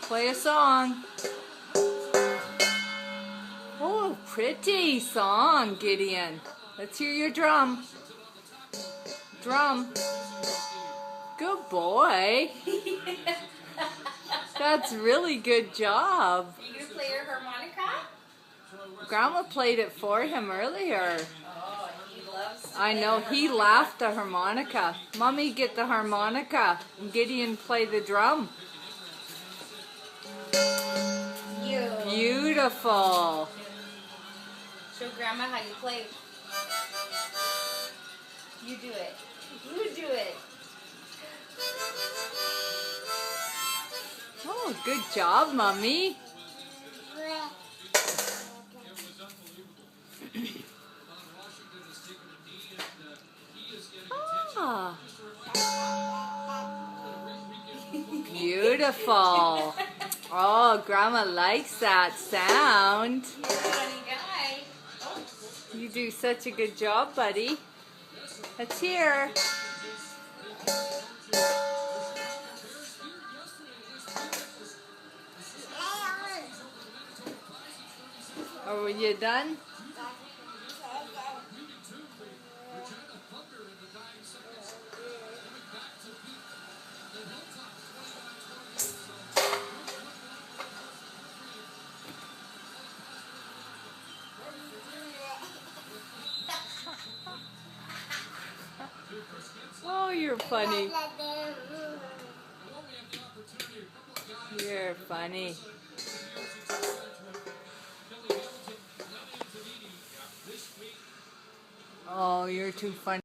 Play a song. Oh, pretty song, Gideon. Let's hear your drum. Drum. Good boy. That's really good job. You gonna play your harmonica? Grandma played it for him earlier. Oh, he loves to I play know, the he harmonica. laughed the harmonica. Mommy, get the harmonica. And Gideon, play the drum. Beautiful. Show Grandma how you play. You do it. You do it. Oh, good job, Mommy. Ah. Beautiful. Oh, Grandma likes that sound. You're a funny guy. You do such a good job, buddy. Let's hear. Are you done? Oh, you're funny. You're funny. Oh, you're too funny.